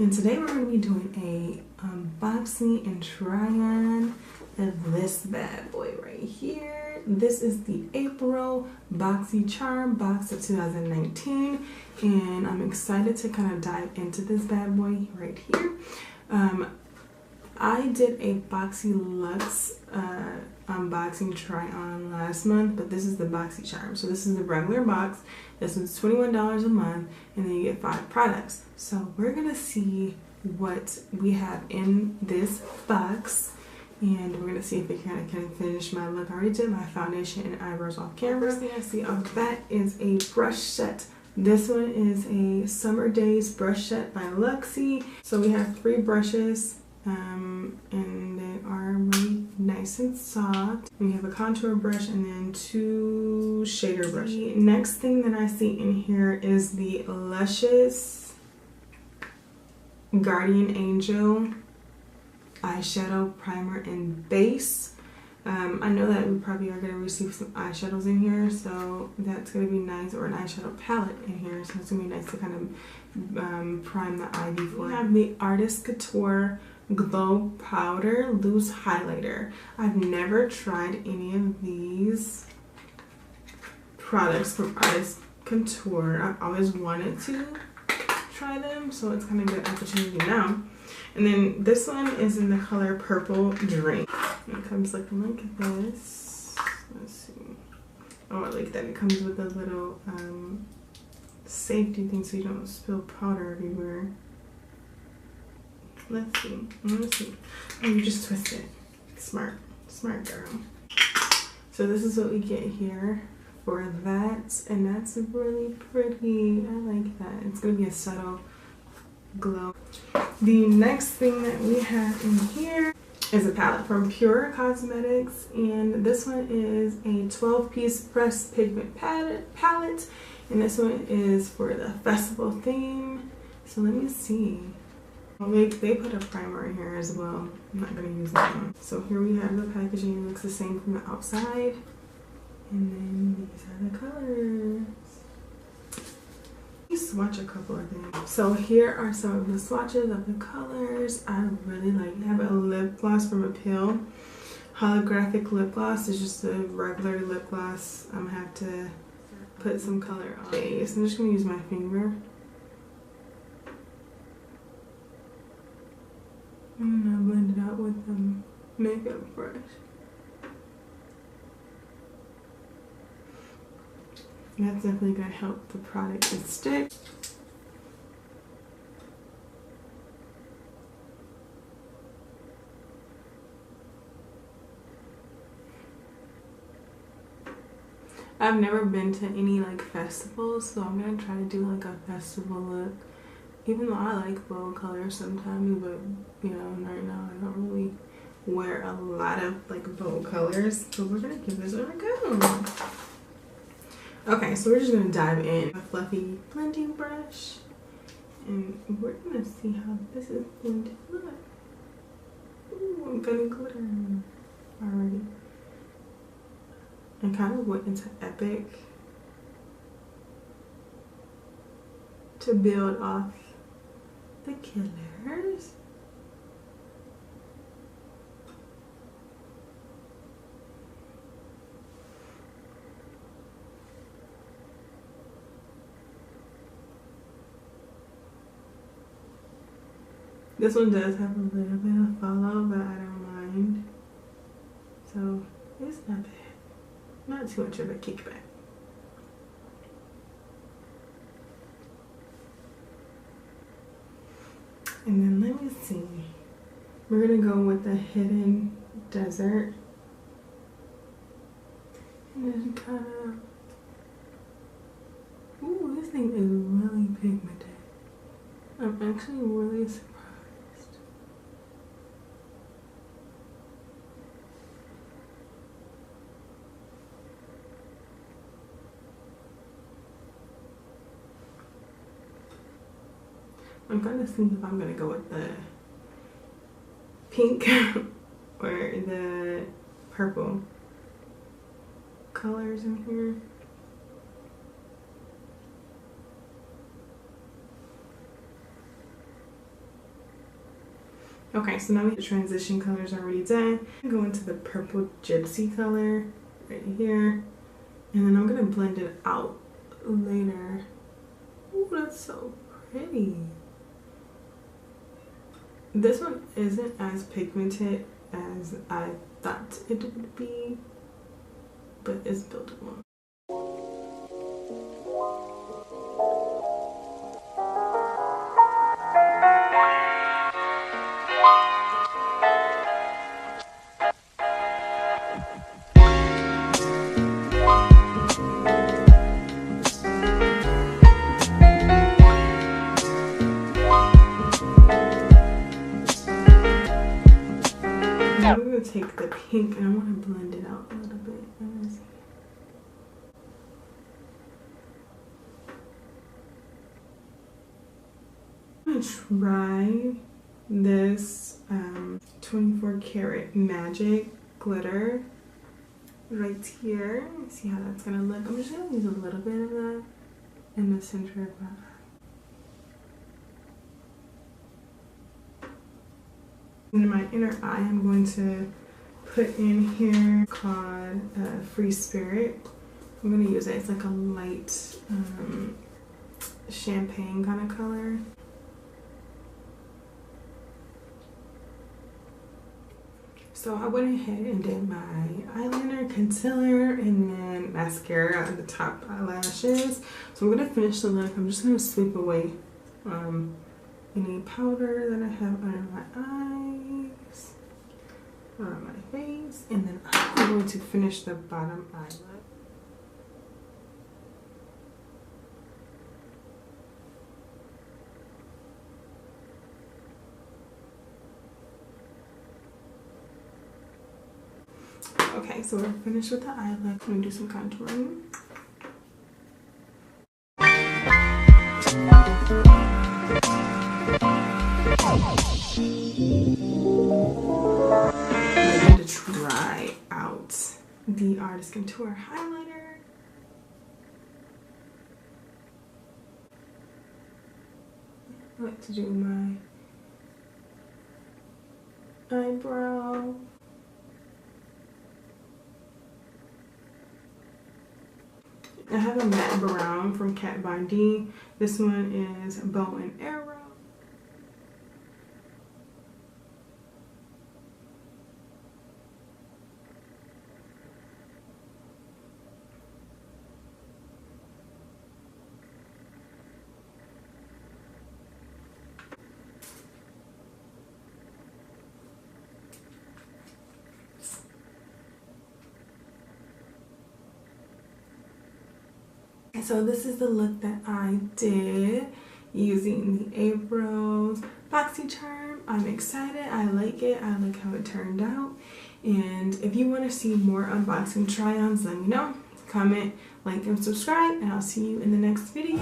And today we're going to be doing a unboxing and try on of this bad boy right here. This is the April Boxycharm box of 2019, and I'm excited to kind of dive into this bad boy right here. I did a Boxylux unboxing try on last month, but this is the Boxycharm. So this is the regular box. This one's $21 a month, and then you get 5 products. So we're gonna see what we have in this box, and we're gonna see if it kind of can finish my look. I already did my foundation and eyebrows off camera. First thing I see off the bat is a brush set. This one is a Summer Days brush set by Luxie. So we have 3 brushes. And they are really nice and soft. We have a contour brush and then 2 shader brushes. The next thing that I see in here is the Luscious Guardian Angel eyeshadow primer and base. I know that we probably are going to receive some eyeshadows in here, so that's going to be nice, or an eyeshadow palette in here, so it's going to be nice to kind of prime the eye before. We have the Artist Couture Glow Powder Loose Highlighter. I've never tried any of these products from Artist Couture. I've always wanted to try them, so it's kind of a good opportunity now. And then this one is in the color Purple Dream. It comes looking like this. Let's see. Oh, I like that. It comes with a little safety thing so you don't spill powder everywhere. Let's see. Oh, you just twist it. Smart girl. So this is what we get here for that, and that's really pretty. I like that. It's gonna be a subtle glow. The next thing that we have in here is a palette from Pure Cosmetics, and this one is a 12-piece pressed pigment palette, and this one is for the festival theme. So let me see. They put a primer in here as well. I'm not going to use that one. So here we have the packaging. It looks the same from the outside. And then these are the colors. Let me swatch a couple of them. So here are some of the swatches of the colors. I really like it. I have a lip gloss from Appeal. Holographic lip gloss. It's just a regular lip gloss. I'm going to have to put some color on it. So I'm just going to use my finger. I'm gonna blend it out with the makeup brush. That's definitely gonna help the product to stick. I've never been to any like festivals, so I'm gonna try to do like a festival look. Even though I like bold colors sometimes, but you know, right now I don't really wear a lot of like bold colors. So we're gonna give this one a go. Okay, so we're just gonna dive in. A fluffy blending brush, and we're gonna see how this is going to look. Ooh, I'm gonna glitter already. I kind of went into Epic to build off the killers. This one does have a little bit of follow, but I don't mind. So it's not bad. Not too much of a kickback. And then let me see. We're gonna go with the Hidden Desert. And then kind of. Ooh, this thing is really pigmented. I'm actually really surprised. I'm gonna see if I'm gonna go with the pink or the purple colors in here. Okay, so now we have the transition colors already done. I'm going to the purple gypsy color right here. And then I'm gonna blend it out later. Ooh, that's so pretty. This one isn't as pigmented as I thought it would be, but it's buildable. Now we're going to take the pink and I want to blend it out a little bit. I'm going to try this 24 karat magic glitter right here. See how that's going to look. I'm just going to use a little bit of that in the center of my eye. In my inner eye, I'm going to put in here called Free Spirit. I'm going to use it. It's like a light champagne kind of color. So I went ahead and did my eyeliner, concealer, and then mascara on the top eyelashes. So I'm going to finish the look. I'm just going to sweep away any powder that I have under my eyes, on my face, and then I'm going to finish the bottom eyelid. Okay, so we're finished with the eyelid. I'm going to do some contouring. I'm going to try out the Artist Contour highlighter. I like to do my eyebrow. I have a matte brown from Kat Von D. This one is Bow and Arrow. So this is the look that I did using the Aprils Boxycharm. I'm excited. I like it. I like how it turned out. And if you want to see more unboxing try-ons, let me know. Comment, like, and subscribe. And I'll see you in the next video.